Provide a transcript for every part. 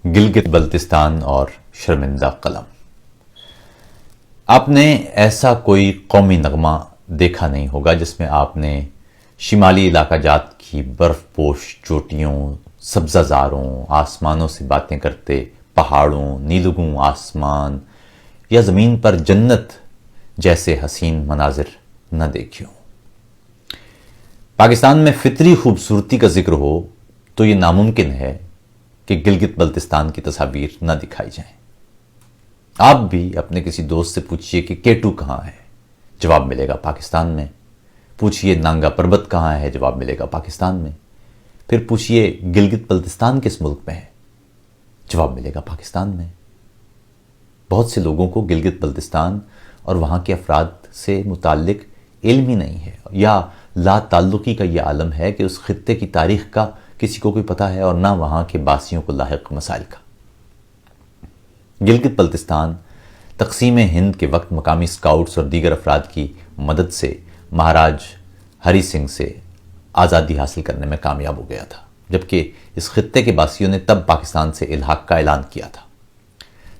گلگت بلتستان اور شرمندہ قلم۔ آپ نے ایسا کوئی قومی نغمہ دیکھا نہیں ہوگا جس میں آپ نے شمالی علاقہ جات کی برف پوش چوٹیوں، سبزہ زاروں، آسمانوں سے باتیں کرتے پہاڑوں، نیلگوں آسمان یا زمین پر جنت جیسے حسین مناظر نہ دیکھے ہوں۔ پاکستان میں فطری خوبصورتی کا ذکر ہو تو یہ ناممکن ہے کہ گلگت بلتستان کی تصاویر نہ دکھائی جائیں۔ آپ بھی اپنے کسی دوست سے پوچھئے کہ کیٹو کہاں ہے، جواب ملے گا پاکستان میں۔ پوچھئے نانگا پربت کہاں ہے، جواب ملے گا پاکستان میں۔ پھر پوچھئے گلگت بلتستان کس ملک میں ہے، جواب ملے گا پاکستان میں۔ بہت سے لوگوں کو گلگت بلتستان اور وہاں کے افراد سے متعلق علم ہی نہیں ہے، یا لا تعلقی کا یہ عالم ہے کہ اس خطے کی تاریخ کا کسی کو کوئی پتہ ہے اور نہ وہاں کے باسیوں کو لاحق مسائل کا۔ گلگت بلتستان تقسیم ہند کے وقت مقامی اسکاؤٹس اور دیگر افراد کی مدد سے مہاراج ہری سنگھ سے آزادی حاصل کرنے میں کامیاب ہو گیا تھا، جبکہ اس خطے کے باسیوں نے تب پاکستان سے الحاق کا اعلان کیا تھا۔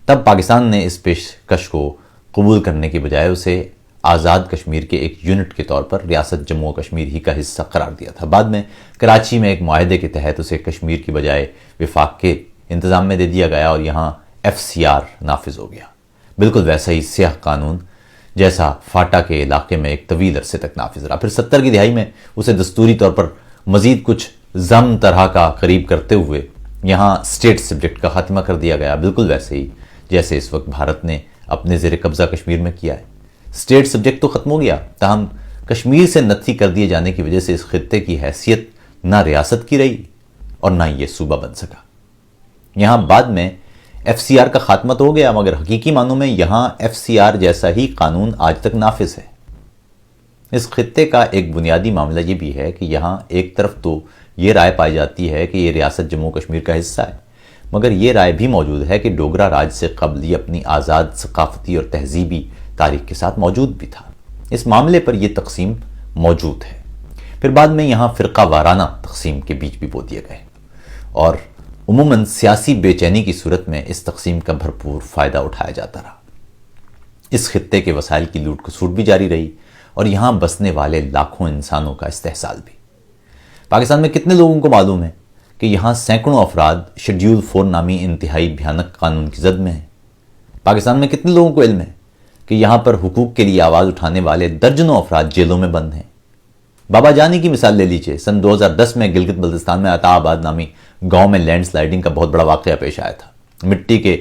تب پاکستان نے اس پیشکش کو قبول کرنے کے بجائے اسے آزاد کشمیر کے ایک یونٹ کے طور پر ریاست جموں و کشمیر ہی کا حصہ قرار دیا تھا۔ بعد میں کراچی میں ایک معاہدے کے تحت اسے کشمیر کی بجائے وفاق کے انتظام میں دے دیا گیا اور یہاں FCR نافذ ہو گیا، بالکل ویسا ہی سیاہ قانون جیسا فاٹا کے علاقے میں ایک طویل عرصے تک نافذ رہا۔ پھر 70 کی دہائی میں اسے دستوری طور پر مزید کچھ ضم طرح کا قریب کرتے ہوئے یہاں اسٹیٹ سبجیکٹ کا خاتمہ کر دیا گیا، بالکل ویسے ہی جیسے اس وقت بھارت نے اپنے زیر قبضہ کشمیر میں کیا ہے۔ اسٹیٹ سبجیکٹ تو ختم ہو گیا، تاہم کشمیر سے نتھی کر دیے جانے کی وجہ سے اس خطے کی حیثیت نہ ریاست کی رہی اور نہ یہ صوبہ بن سکا۔ یہاں بعد میں FCR کا خاتمہ تو ہو گیا، مگر حقیقی معنوں میں یہاں FCR جیسا ہی قانون آج تک نافذ ہے۔ اس خطے کا ایک بنیادی معاملہ یہ بھی ہے کہ یہاں ایک طرف تو یہ رائے پائی جاتی ہے کہ یہ ریاست جموں کشمیر کا حصہ ہے، مگر یہ رائے بھی موجود ہے کہ ڈوگرا راج سے قبل یہ اپنی آزاد ثقافتی اور تہذیبی تاریخ کے ساتھ موجود بھی تھا۔ اس معاملے پر یہ تقسیم موجود ہے۔ پھر بعد میں یہاں فرقہ وارانہ تقسیم کے بیچ بھی بو دیے گئے اور عموماً سیاسی بے چینی کی صورت میں اس تقسیم کا بھرپور فائدہ اٹھایا جاتا رہا۔ اس خطے کے وسائل کی لوٹ کھسوٹ بھی جاری رہی اور یہاں بسنے والے لاکھوں انسانوں کا استحصال بھی۔ پاکستان میں کتنے لوگوں کو معلوم ہے کہ یہاں سینکڑوں افراد شیڈیول 4 نامی انتہائی بھیانک قانون کی زد میں ہیں؟ پاکستان میں کتنے لوگوں کو علم ہے کہ یہاں پر حقوق کے لیے آواز اٹھانے والے درجنوں افراد جیلوں میں بند ہیں؟ بابا جانی کی مثال لے لیجئے۔ سن 2010 میں گلگت بلتستان میں عطا آباد نامی گاؤں میں لینڈ سلائیڈنگ کا بہت بڑا واقعہ پیش آیا تھا۔ مٹی کے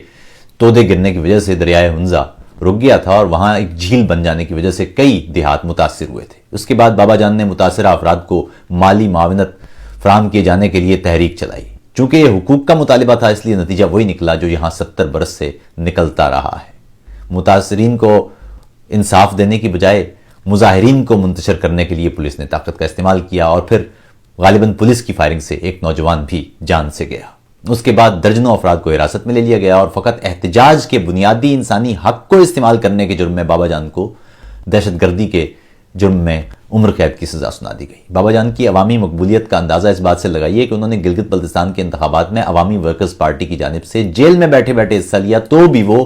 تودے گرنے کی وجہ سے دریائے ہنزا رک گیا تھا اور وہاں ایک جھیل بن جانے کی وجہ سے کئی دیہات متاثر ہوئے تھے۔ اس کے بعد بابا جان نے متاثرہ افراد کو مالی معاونت فراہم کیے جانے کے لیے تحریک چلائی۔ چونکہ یہ حقوق کا مطالبہ تھا، اس لیے نتیجہ وہی نکلا جو یہاں 70 برس سے نکلتا رہا ہے۔ متاثرین کو انصاف دینے کی بجائے مظاہرین کو منتشر کرنے کے لیے پولیس نے طاقت کا استعمال کیا اور پھر غالباً پولیس کی فائرنگ سے ایک نوجوان بھی جان سے گیا۔ اس کے بعد درجنوں افراد کو حراست میں لے لیا گیا اور فقط احتجاج کے بنیادی انسانی حق کو استعمال کرنے کے جرم میں بابا جان کو دہشت گردی کے جرم میں عمر قید کی سزا سنا دی گئی۔ بابا جان کی عوامی مقبولیت کا اندازہ اس بات سے لگائیے کہ انہوں نے گلگت بلتستان کے انتخابات میں عوامی ورکرز پارٹی کی جانب سے جیل میں بیٹھے بیٹھے حصہ لیا، تو بھی وہ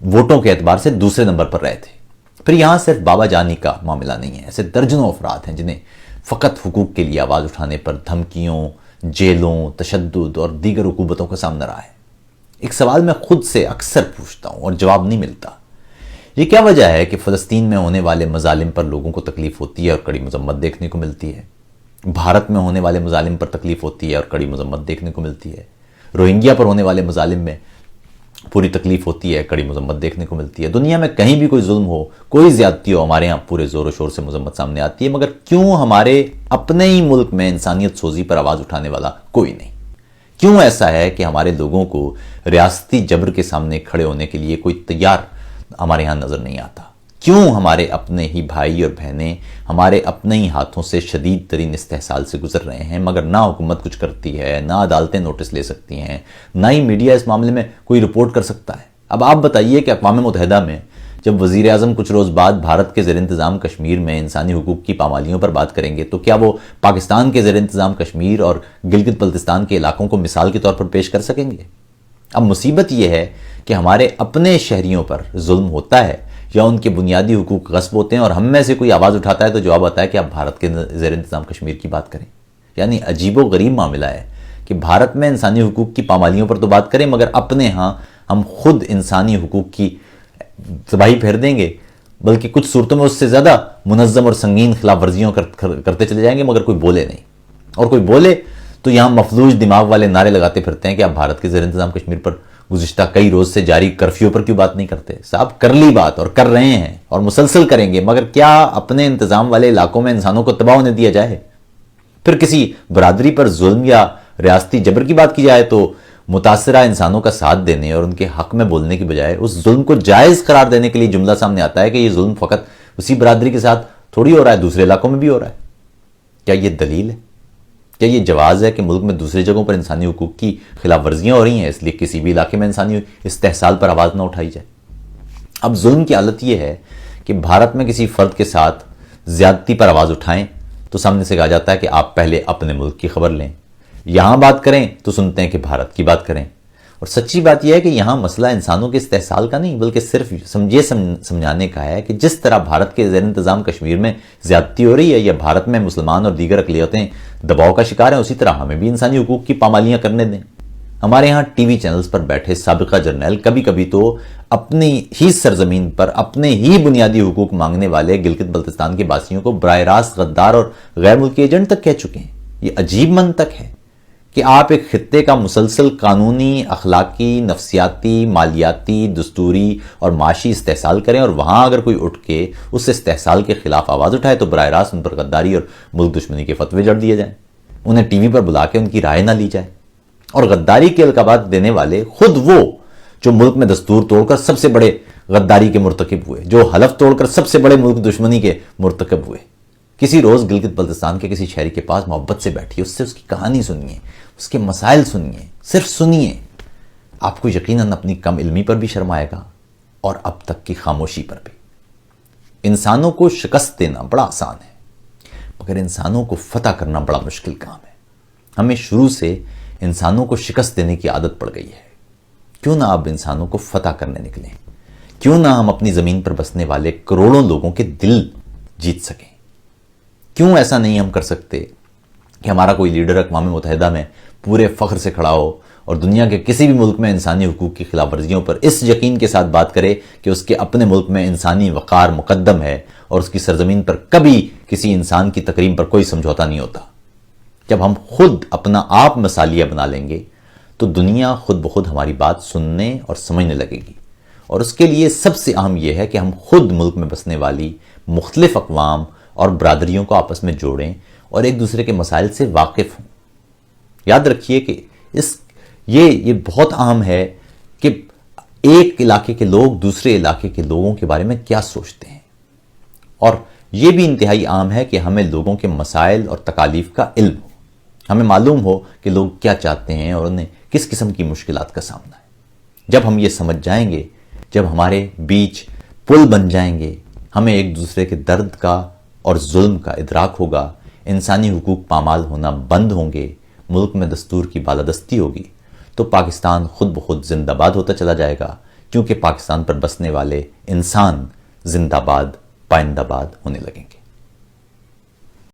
ووٹوں کے اعتبار سے دوسرے نمبر پر رہے تھے۔ پھر یہاں صرف بابا جانی کا معاملہ نہیں ہے، ایسے درجنوں افراد ہیں جنہیں فقط حقوق کے لیے آواز اٹھانے پر دھمکیوں، جیلوں، تشدد اور دیگر عقوبتوں کا سامنا رہا ہے۔ ایک سوال میں خود سے اکثر پوچھتا ہوں اور جواب نہیں ملتا۔ یہ کیا وجہ ہے کہ فلسطین میں ہونے والے مظالم پر لوگوں کو تکلیف ہوتی ہے اور کڑی مذمت دیکھنے کو ملتی ہے؟ بھارت میں ہونے والے مظالم پر تکلیف ہوتی ہے اور کڑی مذمت دیکھنے کو ملتی ہے؟ روہنگیا پر ہونے والے مظالم میں پوری تکلیف ہوتی ہے، کڑی مذمت دیکھنے کو ملتی ہے؟ دنیا میں کہیں بھی کوئی ظلم ہو، کوئی زیادتی ہو، ہمارے ہاں پورے زور و شور سے مذمت سامنے آتی ہے، مگر کیوں ہمارے اپنے ہی ملک میں انسانیت سوزی پر آواز اٹھانے والا کوئی نہیں؟ کیوں ایسا ہے کہ ہمارے لوگوں کو ریاستی جبر کے سامنے کھڑے ہونے کے لیے کوئی تیار ہمارے ہاں نظر نہیں آتا؟ کیوں ہمارے اپنے ہی بھائی اور بہنیں ہمارے اپنے ہی ہاتھوں سے شدید ترین استحصال سے گزر رہے ہیں، مگر نہ حکومت کچھ کرتی ہے، نہ عدالتیں نوٹس لے سکتی ہیں، نہ ہی میڈیا اس معاملے میں کوئی رپورٹ کر سکتا ہے؟ اب آپ بتائیے کہ اقوام متحدہ میں جب وزیر اعظم کچھ روز بعد بھارت کے زیر انتظام کشمیر میں انسانی حقوق کی پامالیوں پر بات کریں گے تو کیا وہ پاکستان کے زیر انتظام کشمیر اور گلگت بلتستان کے علاقوں کو مثال کے طور پر پیش کر سکیں گے؟ اب مصیبت یہ ہے کہ ہمارے اپنے شہریوں پر ظلم ہوتا ہے یا ان کے بنیادی حقوق غصب ہوتے ہیں، اور ہم میں سے کوئی آواز اٹھاتا ہے تو جواب آتا ہے کہ آپ بھارت کے زیر انتظام کشمیر کی بات کریں۔ یعنی عجیب و غریب معاملہ ہے کہ بھارت میں انسانی حقوق کی پامالیوں پر تو بات کریں، مگر اپنے ہاں ہم خود انسانی حقوق کی تباہی پھیر دیں گے، بلکہ کچھ صورتوں میں اس سے زیادہ منظم اور سنگین خلاف ورزیوں کرتے چلے جائیں گے، مگر کوئی بولے نہیں، اور کوئی بولے تو یہاں مفلوج دماغ والے نعرے لگاتے پھرتے ہیں کہ آپ بھارت کے زیر انتظام کشمیر پر گزشتہ کئی روز سے جاری کرفیو پر کیوں بات نہیں کرتے؟ صاحب کر لی بات، اور کر رہے ہیں اور مسلسل کریں گے، مگر کیا اپنے انتظام والے علاقوں میں انسانوں کو تباہ ہونے دیا جائے؟ پھر کسی برادری پر ظلم یا ریاستی جبر کی بات کی جائے تو متاثرہ انسانوں کا ساتھ دینے اور ان کے حق میں بولنے کی بجائے اس ظلم کو جائز قرار دینے کے لیے جملہ سامنے آتا ہے کہ یہ ظلم فقط اسی برادری کے ساتھ تھوڑی ہو رہا ہے، دوسرے علاقوں میں بھی ہو رہا ہے۔ کیا یہ دلیل ہے؟ کیا یہ جواز ہے کہ ملک میں دوسری جگہوں پر انسانی حقوق کی خلاف ورزیاں ہو رہی ہیں، اس لیے کسی بھی علاقے میں انسانی استحصال پر آواز نہ اٹھائی جائے؟ اب ظلم کی حالت یہ ہے کہ بھارت میں کسی فرد کے ساتھ زیادتی پر آواز اٹھائیں تو سامنے سے کہا جاتا ہے کہ آپ پہلے اپنے ملک کی خبر لیں، یہاں بات کریں تو سنتے ہیں کہ بھارت کی بات کریں۔ اور سچی بات یہ ہے کہ یہاں مسئلہ انسانوں کے استحصال کا نہیں، بلکہ صرف یہ سمجھانے کا ہے کہ جس طرح بھارت کے زیر انتظام کشمیر میں زیادتی ہو رہی ہے یا بھارت میں مسلمان اور دیگر اقلیتیں دباؤ کا شکار ہیں، اسی طرح ہمیں بھی انسانی حقوق کی پامالیاں کرنے دیں۔ ہمارے ہاں ٹی وی چینلز پر بیٹھے سابقہ جرنیل کبھی کبھی تو اپنی ہی سرزمین پر اپنے ہی بنیادی حقوق مانگنے والے گلگت بلتستان کے باسیوں کو براہ راست غدار اور غیر ملکی ایجنٹ تک کہہ چکے ہیں۔ یہ عجیب منطق ہے کہ آپ ایک خطے کا مسلسل قانونی، اخلاقی، نفسیاتی، مالیاتی، دستوری اور معاشی استحصال کریں، اور وہاں اگر کوئی اٹھ کے اس استحصال کے خلاف آواز اٹھائے تو براہ راست ان پر غداری اور ملک دشمنی کے فتوے جڑ دیے جائیں، انہیں ٹی وی پر بلا کے ان کی رائے نہ لی جائے، اور غداری کے القابات دینے والے خود وہ جو ملک میں دستور توڑ کر سب سے بڑے غداری کے مرتکب ہوئے، جو حلف توڑ کر سب سے بڑے ملک دشمنی کے مرتکب ہوئے۔ کسی روز گلگت بلتستان کے کسی شہری کے پاس محبت سے بیٹھیے، اس سے اس کی کہانی سنیے، اس کے مسائل سنیے، صرف سنیے، آپ کو یقیناً اپنی کم علمی پر بھی شرم آئے گا اور اب تک کی خاموشی پر بھی۔ انسانوں کو شکست دینا بڑا آسان ہے، مگر انسانوں کو فتح کرنا بڑا مشکل کام ہے۔ ہمیں شروع سے انسانوں کو شکست دینے کی عادت پڑ گئی ہے۔ کیوں نہ اب انسانوں کو فتح کرنے نکلیں؟ کیوں نہ ہم اپنی زمین پر بسنے والے کروڑوں لوگوں کے دل جیت سکیں؟ کیوں ایسا نہیں ہم کر سکتے کہ ہمارا کوئی لیڈر اقوام متحدہ میں پورے فخر سے کھڑا ہو اور دنیا کے کسی بھی ملک میں انسانی حقوق کی خلاف ورزیوں پر اس یقین کے ساتھ بات کرے کہ اس کے اپنے ملک میں انسانی وقار مقدم ہے اور اس کی سرزمین پر کبھی کسی انسان کی تکریم پر کوئی سمجھوتا نہیں ہوتا۔ جب ہم خود اپنا آپ مثالیہ بنا لیں گے تو دنیا خود بخود ہماری بات سننے اور سمجھنے لگے گی، اور اس کے لیے سب سے اہم یہ ہے کہ ہم خود ملک میں بسنے والی مختلف اقوام اور برادریوں کو آپس میں جوڑیں اور ایک دوسرے کے مسائل سے واقف ہوں۔ یاد رکھیے کہ یہ بہت اہم ہے کہ ایک علاقے کے لوگ دوسرے علاقے کے لوگوں کے بارے میں کیا سوچتے ہیں، اور یہ بھی انتہائی اہم ہے کہ ہمیں لوگوں کے مسائل اور تکالیف کا علم ہو، ہمیں معلوم ہو کہ لوگ کیا چاہتے ہیں اور انہیں کس قسم کی مشکلات کا سامنا ہے۔ جب ہم یہ سمجھ جائیں گے، جب ہمارے بیچ پل بن جائیں گے، ہمیں ایک دوسرے کے درد کا اور ظلم کا ادراک ہوگا، انسانی حقوق پامال ہونا بند ہوں گے، ملک میں دستور کی بالادستی ہوگی، تو پاکستان خود بخود زندہ باد ہوتا چلا جائے گا، کیونکہ پاکستان پر بسنے والے انسان زندہ باد، پائندہ باد ہونے لگیں گے۔